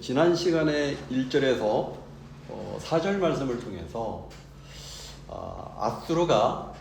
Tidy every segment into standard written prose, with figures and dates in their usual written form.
지난 시간에 1절에서 4절 말씀을 통해서 아수르가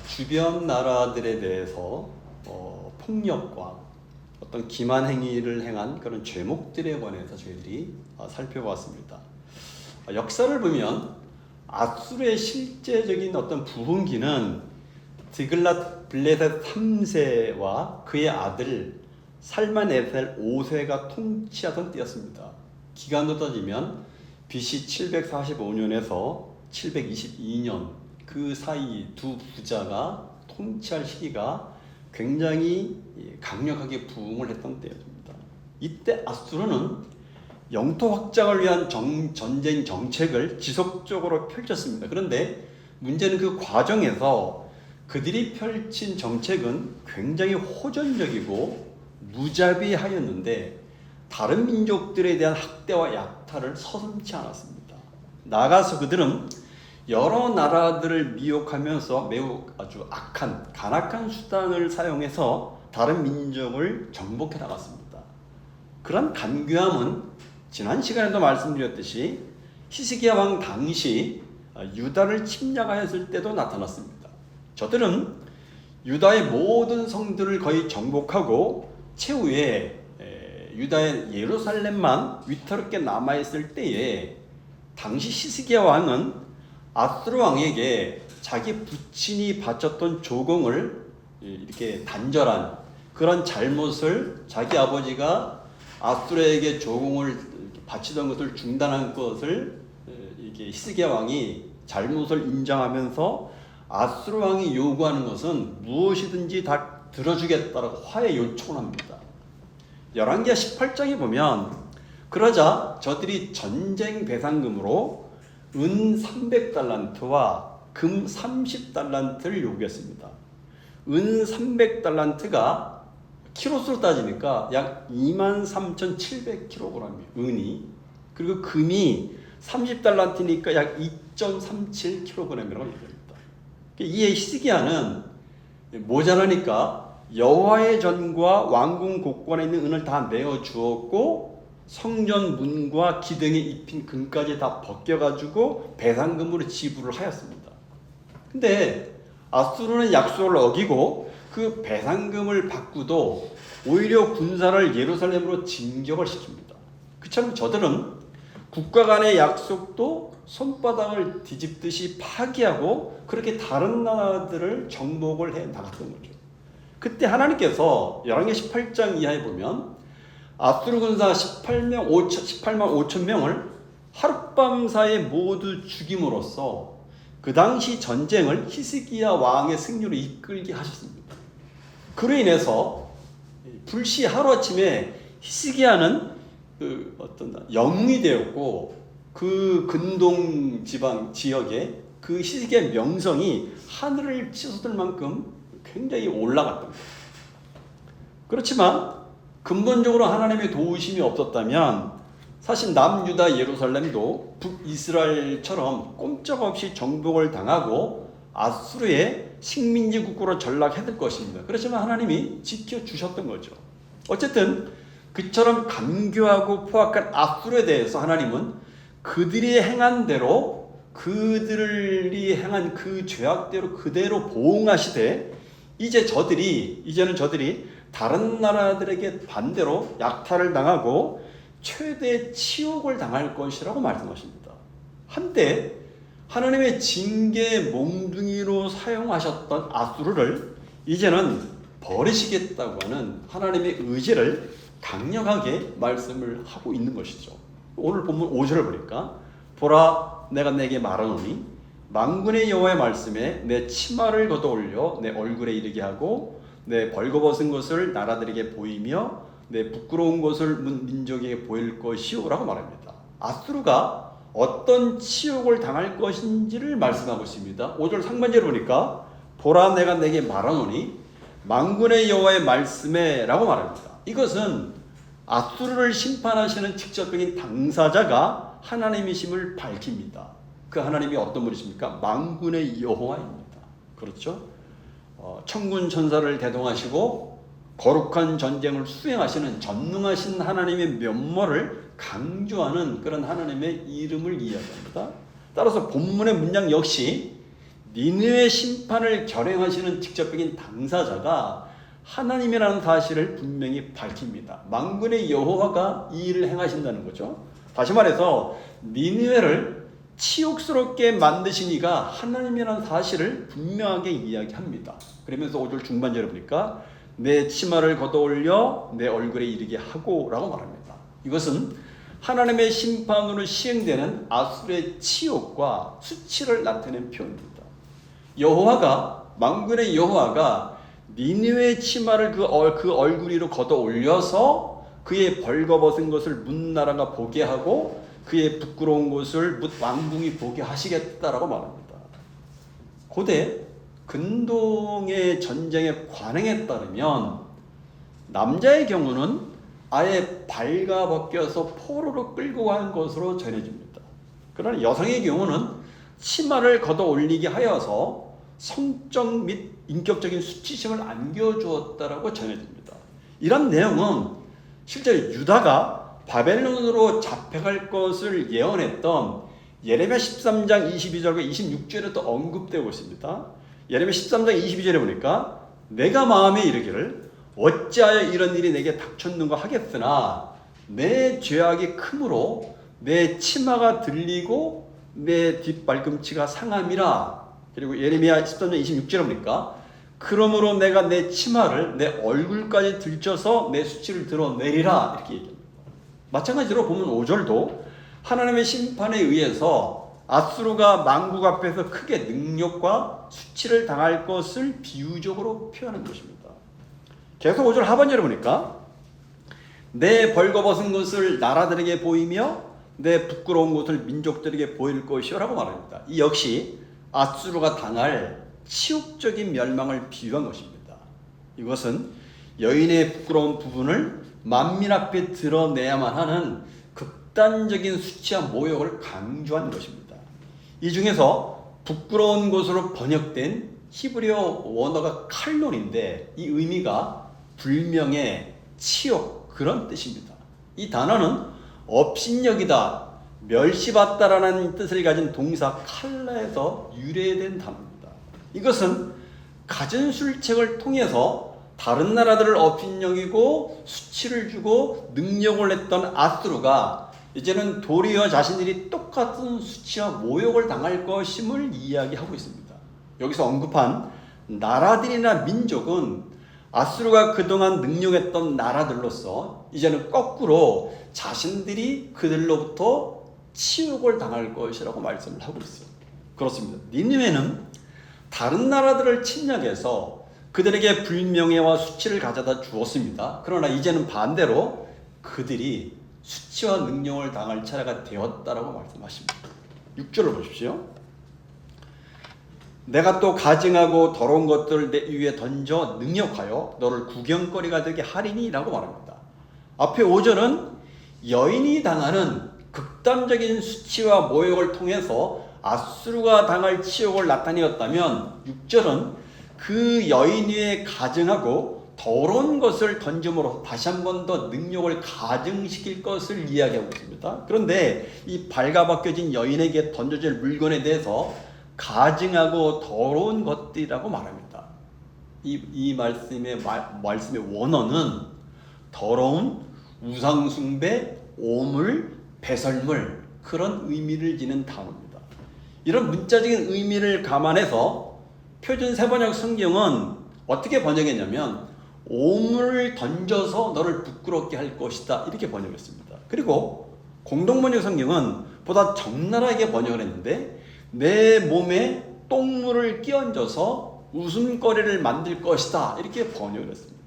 주변 나라들에 대해서 폭력과 어떤 기만 행위를 행한 그런 죄목들에 관해서 저희들이 살펴봤습니다. 역사를 보면 아수르의 실제적인 어떤 부흥기는 디글랏 빌레셋 3세와 그의 아들 살만에셀 5세가 통치하던 때였습니다. 기간으로 따지면 BC 745년에서 722년 그 사이 두 부자가 통치할 시기가 굉장히 강력하게 부흥을 했던 때였습니다. 이때 아수르는 영토 확장을 위한 전쟁 정책을 지속적으로 펼쳤습니다. 그런데 문제는 그 과정에서 그들이 펼친 정책은 굉장히 호전적이고 무자비하였는데 다른 민족들에 대한 학대와 약탈을 서슴지 않았습니다. 나아가서 그들은 여러 나라들을 미혹하면서 매우 아주 악한 간악한 수단을 사용해서 다른 민족을 정복해 나갔습니다. 그런 간교함은 지난 시간에도 말씀드렸듯이 히스기야 왕 당시 유다를 침략하였을 때도 나타났습니다. 저들은 유다의 모든 성들을 거의 정복하고 최후에 유다의 예루살렘만 위태롭게 남아있을 때에 당시 히스기야 왕은 아수르 왕에게 자기 부친이 바쳤던 조공을 이렇게 단절한 그런 잘못을 자기 아버지가 아수르에게 조공을 바치던 것을 중단한 것을 이게 히스기야 왕이 잘못을 인정하면서 아수르 왕이 요구하는 것은 무엇이든지 다 들어주겠다라고 화해 요청을 합니다. 열왕기하 18장에 보면 그러자 저들이 전쟁 배상금으로 은 300달란트와 금 30달란트를 요구했습니다. 은 300달란트가 키로수로 따지니까 약 23,700kg이에요. 은이. 그리고 금이 30달란트니까 약 2.37kg이라고 얘기합니다. 이에 히스기야는 모자라니까 여호와의 전과 왕궁 곳간에 있는 은을 다 내어 주었고 성전 문과 기둥에 입힌 금까지 다 벗겨가지고 배상금으로 지불을 하였습니다. 근데 아수르는 약속을 어기고 그 배상금을 받고도 오히려 군사를 예루살렘으로 진격을 시킵니다. 그처럼 저들은 국가 간의 약속도 손바닥을 뒤집듯이 파기하고 그렇게 다른 나라들을 정복을 해 나갔던 거죠. 그때 하나님께서 열왕기 18장 이하에 보면 아수르 군사 18만 5천 명을 하룻밤 사이에 모두 죽임으로써 그 당시 전쟁을 히스기야 왕의 승리로 이끌게 하셨습니다. 그로 인해서 불시 하루아침에 히스기야는 그 어떤 영웅이 되었고 그 근동 지방 지역에 그 히스기야의 명성이 하늘을 치솟을 만큼 굉장히 올라갔던 거예요. 그렇지만 근본적으로 하나님의 도우심이 없었다면 사실 남유다 예루살렘도 북이스라엘처럼 꼼짝없이 정복을 당하고 아수르의 식민지 국가로 전락했을 것입니다. 그렇지만 하나님이 지켜주셨던 거죠. 어쨌든 그처럼 간교하고 포악한 아수르에 대해서 하나님은 그들이 행한 대로 그들이 행한 그 죄악대로 그대로 보응하시되 이제는 저들이 다른 나라들에게 반대로 약탈을 당하고 최대 치욕을 당할 것이라고 말씀하십니다. 한때 하나님의 징계의 몽둥이로 사용하셨던 아수르를 이제는 버리시겠다고 하는 하나님의 의지를 강력하게 말씀을 하고 있는 것이죠. 오늘 본문 5절을 보니까 보라 내가 내게 말하노니 만군의 여호와의 말씀에 내 치마를 걷어올려 내 얼굴에 이르게 하고 내 벌거벗은 것을 나라들에게 보이며 내 부끄러운 것을 민족에게 보일 것이오 라고 말합니다. 아수르가 어떤 치욕을 당할 것인지를 말씀하고 있습니다. 5절 상반절을 보니까 보라 내가 내게 말하노니 만군의 여호와의 말씀에 라고 말합니다. 이것은 아수르를 심판하시는 직접적인 당사자가 하나님이심을 밝힙니다. 그 하나님이 어떤 분이십니까? 만군의 여호와입니다. 그렇죠? 천군 천사를 대동하시고 거룩한 전쟁을 수행하시는 전능하신 하나님의 면모를 강조하는 그런 하나님의 이름을 이야기합니다. 따라서 본문의 문장 역시 니느웨 심판을 결행하시는 직접적인 당사자가 하나님이라는 사실을 분명히 밝힙니다. 만군의 여호와가 이 일을 행하신다는 거죠. 다시 말해서 니느웨를 치욕스럽게 만드신 이가 하나님이라는 사실을 분명하게 이야기합니다. 그러면서 5절 중반절에 보니까 내 치마를 걷어올려 내 얼굴에 이르게 하고 라고 말합니다. 이것은 하나님의 심판으로 시행되는 아수르의 치욕과 수치를 나타낸 표현입니다. 여호와가 만군의 여호와가 니느웨의 치마를 그 얼굴 위로 걷어올려서 그의 벌거벗은 것을 뭇나라가 보게 하고 그의 부끄러운 것을 왕궁이 보게 하시겠다라고 말합니다. 고대 근동의 전쟁의 관행에 따르면 남자의 경우는 아예 발가벗겨서 포로로 끌고 간 것으로 전해집니다. 그러나 여성의 경우는 치마를 걷어 올리게 하여서 성적 및 인격적인 수치심을 안겨주었다라고 전해집니다. 이런 내용은 실제 유다가 바벨론으로 잡혀갈 것을 예언했던 예레미야 13장 22절과 26절에도 언급되고 있습니다. 예레미야 13장 22절에 보니까 내가 마음에 이르기를 어찌하여 이런 일이 내게 닥쳤는가 하겠으나 내 죄악이 크므로 내 치마가 들리고 내 뒷발꿈치가 상함이라. 그리고 예레미야 13장 26절에 보니까 그러므로 내가 내 치마를 내 얼굴까지 들쳐서 내 수치를 드러내리라 이렇게 얘기합니다. 마찬가지로 보면 5절도 하나님의 심판에 의해서 아수르가 만국 앞에서 크게 능력과 수치를 당할 것을 비유적으로 표현한 것입니다. 계속 5절 하반절에 보니까 내 벌거벗은 것을 나라들에게 보이며 내 부끄러운 것을 민족들에게 보일 것이요 라고 말합니다. 이 역시 아수르가 당할 치욕적인 멸망을 비유한 것입니다. 이것은 여인의 부끄러운 부분을 만민 앞에 드러내야만 하는 극단적인 수치와 모욕을 강조한 것입니다. 이 중에서 부끄러운 것으로 번역된 히브리어 원어가 칼론인데 이 의미가 불명예, 치욕 그런 뜻입니다. 이 단어는 업신여기다, 멸시받다라는 뜻을 가진 동사 칼라에서 유래된 단어입니다. 이것은 갖은 술책을 통해서 다른 나라들을 업신여기고 수치를 주고 능력을 냈던 아수르가 이제는 도리어 자신들이 똑같은 수치와 모욕을 당할 것임을 이야기하고 있습니다. 여기서 언급한 나라들이나 민족은 아수르가 그동안 능력했던 나라들로서 이제는 거꾸로 자신들이 그들로부터 치욕을 당할 것이라고 말씀을 하고 있어요. 그렇습니다. 니느웨는 다른 나라들을 침략해서 그들에게 불명예와 수치를 가져다 주었습니다. 그러나 이제는 반대로 그들이 수치와 능력을 당할 차례가 되었다라고 말씀하십니다. 6절을 보십시오. 내가 또 가증하고 더러운 것들을 내 위에 던져 능력하여 너를 구경거리가 되게 하리니 라고 말합니다. 앞에 5절은 여인이 당하는 극단적인 수치와 모욕을 통해서 아수르가 당할 치욕을 나타내었다면 6절은 그 여인 위에 가증하고 더러운 것을 던짐으로 다시 한 번 더 능력을 가증시킬 것을 이야기하고 있습니다. 그런데 이 발가벗겨진 여인에게 던져질 물건에 대해서 가증하고 더러운 것들이라고 말합니다. 이 말씀의 원어는 더러운, 우상숭배, 오물, 배설물 그런 의미를 지닌 단어입니다. 이런 문자적인 의미를 감안해서 표준 세번역 성경은 어떻게 번역했냐면 오물을 던져서 너를 부끄럽게 할 것이다 이렇게 번역했습니다. 그리고 공동번역 성경은 보다 적나라하게 번역을 했는데 내 몸에 똥물을 끼얹어서 웃음거리를 만들 것이다 이렇게 번역을 했습니다.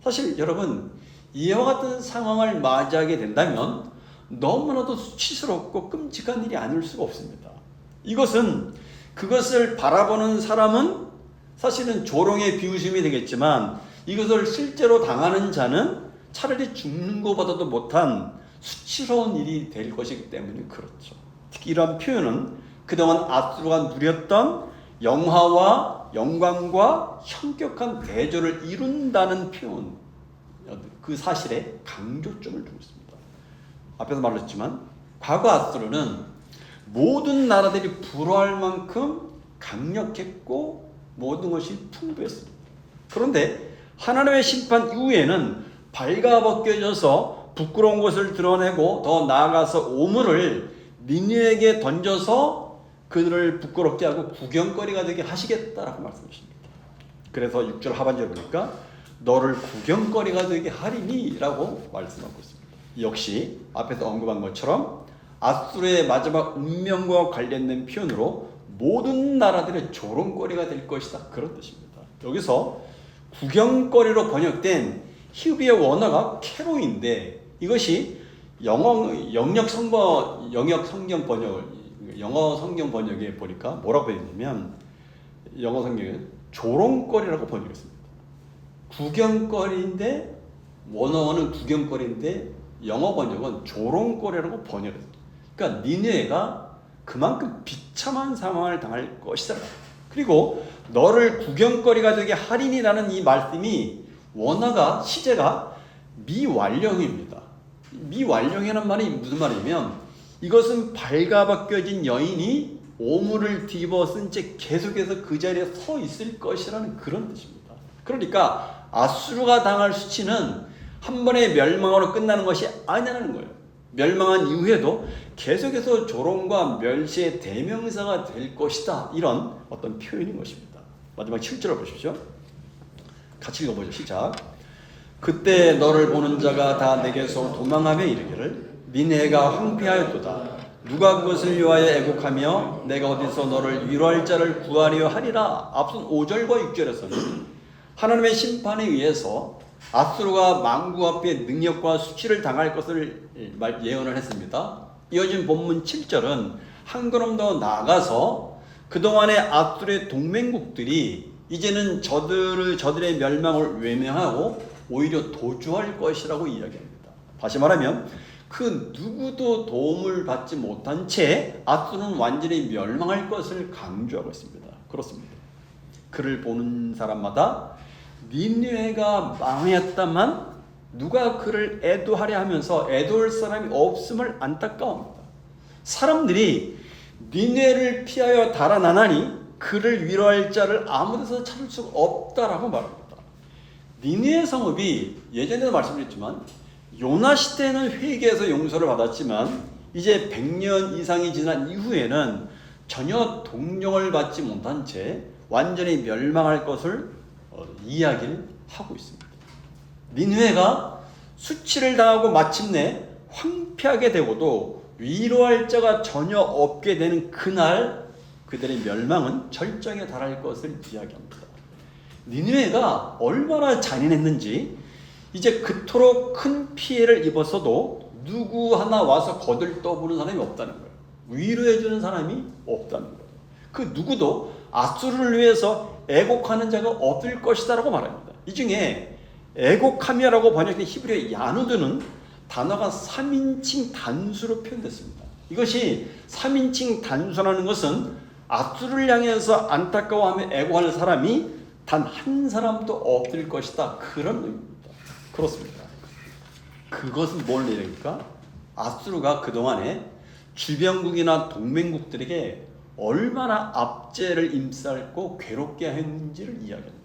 사실 여러분 이와 같은 상황을 맞이하게 된다면 너무나도 수치스럽고 끔찍한 일이 아닐 수가 없습니다. 이것은 그것을 바라보는 사람은 사실은 조롱의 비웃음이 되겠지만 이것을 실제로 당하는 자는 차라리 죽는 것보다도 못한 수치스러운 일이 될 것이기 때문에 그렇죠. 특히 이러한 표현은 그동안 아수르가 누렸던 영화와 영광과 현격한 대조를 이룬다는 표현, 그 사실에 강조점을 두고 있습니다. 앞에서 말했지만 과거 아수르는 모든 나라들이 부러워할 만큼 강력했고 모든 것이 풍부했습니다. 그런데 하나님의 심판 이후에는 발가벗겨져서 부끄러운 것을 드러내고 더 나아가서 오물을 니느웨에게 던져서 그들을 부끄럽게 하고 구경거리가 되게 하시겠다라고 말씀하십니다. 그래서 6절 하반절에 보니까 너를 구경거리가 되게 하리니 라고 말씀하고 있습니다. 역시 앞에서 언급한 것처럼 아수르의 마지막 운명과 관련된 표현으로 모든 나라들의 조롱거리가 될 것이다, 그런 뜻입니다. 여기서 구경거리로 번역된 히브리어 원어가 캐로인데 이것이 영역 성경 번역에 보니까 뭐라고 되어있냐면 영어 성경에 조롱거리라고 번역했습니다. 구경거리인데 원어는 구경거리인데 영어 번역은 조롱거리라고 번역했습니다. 그러니까 니느웨가 그만큼 비참한 상황을 당할 것이다. 그리고 너를 구경거리가 되게 하리니라는 이 말씀이 원어가 시제가 미완령입니다. 미완령이라는 말이 무슨 말이냐면 이것은 발가벗겨진 여인이 오물을 뒤집어 쓴 채 계속해서 그 자리에 서 있을 것이라는 그런 뜻입니다. 그러니까 아수르가 당할 수치는 한 번의 멸망으로 끝나는 것이 아니라는 거예요. 멸망한 이후에도 계속해서 조롱과 멸시의 대명사가 될 것이다, 이런 어떤 표현인 것입니다. 마지막 7절을 보십시오. 같이 읽어보죠. 시작. 그때 너를 보는 자가 다 내게서 도망하며 이르기를 니네가 황폐하였도다. 누가 그것을 위하여 애곡하며 내가 어디서 너를 위로할 자를 구하려 하리라. 앞선 5절과 6절에서는 하나님의 심판에 의해서 아수르가 만국 앞에 능력과 수치를 당할 것을 예언을 했습니다. 이어진 본문 7절은 한 걸음 더 나아가서 그동안의 아수르의 동맹국들이 이제는 저들의 멸망을 외면하고 오히려 도주할 것이라고 이야기합니다. 다시 말하면 그 누구도 도움을 받지 못한 채 아수르는 완전히 멸망할 것을 강조하고 있습니다. 그렇습니다. 그를 보는 사람마다 니느웨가 망했다만 누가 그를 애도하려 하면서 애도할 사람이 없음을 안타까워합니다. 사람들이 니느웨를 피하여 달아나나니 그를 위로할 자를 아무 데서 찾을 수가 없다라고 말합니다. 니느웨 성읍이 예전에도 말씀드렸지만 요나 시대에는 회개해서 용서를 받았지만 이제 100년 이상이 지난 이후에는 전혀 동정을 받지 못한 채 완전히 멸망할 것을 이야기를 하고 있습니다. 니느웨가 수치를 당하고 마침내 황폐하게 되고도 위로할 자가 전혀 없게 되는 그날 그들의 멸망은 절정에 달할 것을 이야기합니다. 니느웨가 얼마나 잔인했는지 이제 그토록 큰 피해를 입었어도 누구 하나 와서 거들떠보는 사람이 없다는 거예요. 위로해주는 사람이 없다는 거예요. 그 누구도 아수르를 위해서 애곡하는 자가 없을 것이다 라고 말합니다. 이 중에 애곡함이라고 번역된 히브리어 야누드는 단어가 3인칭 단수로 표현됐습니다. 이것이 3인칭 단수라는 것은 아수르를 향해서 안타까워하며 애곡하는 사람이 단 한 사람도 없을 것이다, 그런 의미입니다. 그렇습니다. 그것은 뭘 얘기합니까? 아수르가 그동안에 주변국이나 동맹국들에게 얼마나 압제를 임싸고 괴롭게 했는지를 이야기합니다.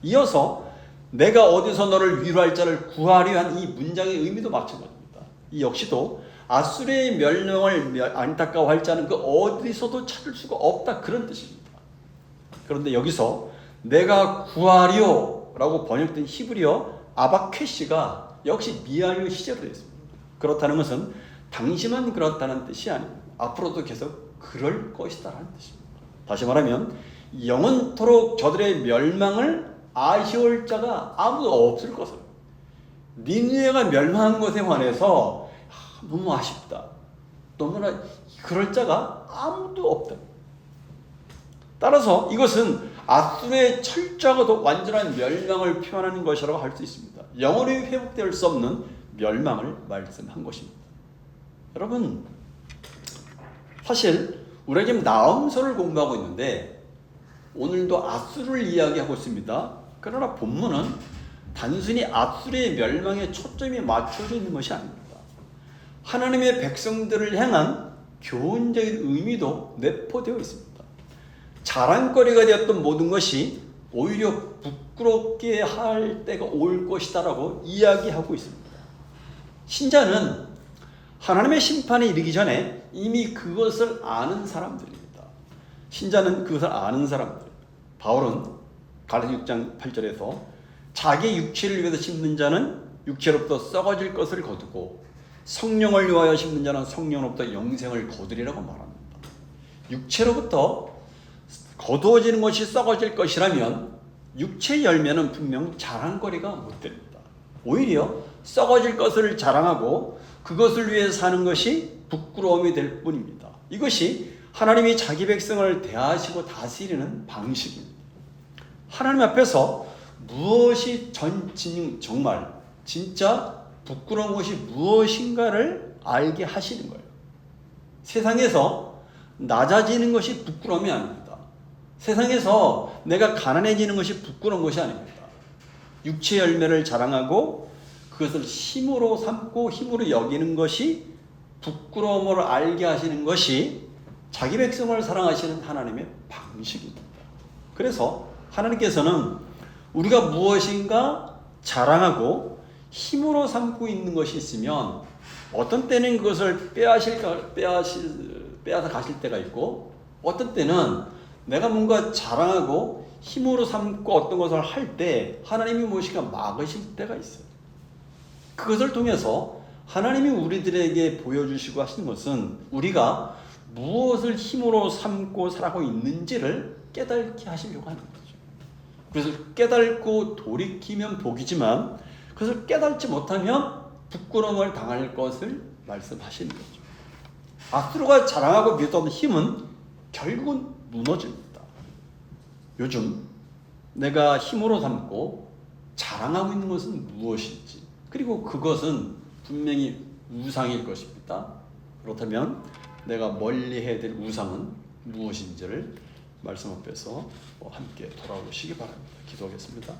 이어서 내가 어디서 너를 위로할 자를 구하려 한 이 문장의 의미도 마찬가지입니다. 이 역시도 아수르의 멸망을 안타까워할 자는 그 어디서도 찾을 수가 없다, 그런 뜻입니다. 그런데 여기서 내가 구하려 라고 번역된 히브리어 아바케시가 역시 미하려 시제로 되어 있습니다. 그렇다는 것은 당시만 그렇다는 뜻이 아닙니다. 앞으로도 계속 그럴 것이다 라는 뜻입니다. 다시 말하면 영원토록 저들의 멸망을 아쉬울 자가 아무도 없을 것을, 니느웨가 멸망한 것에 관해서 너무 아쉽다, 너무나 그럴 자가 아무도 없다. 따라서 이것은 아수르의 철저하고도 완전한 멸망을 표현하는 것이라고 할 수 있습니다. 영원히 회복될 수 없는 멸망을 말씀한 것입니다. 여러분, 사실 우리가 지금 나음서를 공부하고 있는데 오늘도 앗수르를 이야기하고 있습니다. 그러나 본문은 단순히 앗수르의 멸망에 초점이 맞춰져 있는 것이 아닙니다. 하나님의 백성들을 향한 교훈적인 의미도 내포되어 있습니다. 자랑거리가 되었던 모든 것이 오히려 부끄럽게 할 때가 올 것이다라고 이야기하고 있습니다. 신자는 하나님의 심판에 이르기 전에 이미 그것을 아는 사람들입니다. 신자는 그것을 아는 사람들. 바울은 갈라디아 6장 8절에서 자기 육체를 위해서 심는 자는 육체로부터 썩어질 것을 거두고 성령을 위하여 심는 자는 성령으로부터 영생을 거두리라고 말합니다. 육체로부터 거두어지는 것이 썩어질 것이라면 육체의 열매는 분명 자랑거리가 못 됩니다. 오히려 썩어질 것을 자랑하고 그것을 위해 사는 것이 부끄러움이 될 뿐입니다. 이것이 하나님이 자기 백성을 대하시고 다스리는 방식입니다. 하나님 앞에서 무엇이 정말 진짜 부끄러운 것이 무엇인가를 알게 하시는 거예요. 세상에서 낮아지는 것이 부끄러움이 아닙니다. 세상에서 내가 가난해지는 것이 부끄러운 것이 아닙니다. 육체 열매를 자랑하고 그것을 힘으로 삼고 힘으로 여기는 것이 부끄러움을 알게 하시는 것이 자기 백성을 사랑하시는 하나님의 방식입니다. 그래서 하나님께서는 우리가 무엇인가 자랑하고 힘으로 삼고 있는 것이 있으면 어떤 때는 그것을 빼앗아 가실 때가 있고 어떤 때는 내가 뭔가 자랑하고 힘으로 삼고 어떤 것을 할 때 하나님이 무엇인가 막으실 때가 있어요. 그것을 통해서 하나님이 우리들에게 보여주시고 하시는 것은 우리가 무엇을 힘으로 삼고 살아가고 있는지를 깨닫게 하시려고 하는 거죠. 그래서 깨닫고 돌이키면 복이지만 그것을 깨닫지 못하면 부끄러움을 당할 것을 말씀하시는 거죠. 앗수르가 자랑하고 믿었던 힘은 결국은 무너집니다. 요즘 내가 힘으로 삼고 자랑하고 있는 것은 무엇인지, 그리고 그것은 분명히 우상일 것입니다. 그렇다면 내가 멀리해야 될 우상은 무엇인지를 말씀 앞에서 함께 돌아보시기 바랍니다. 기도하겠습니다.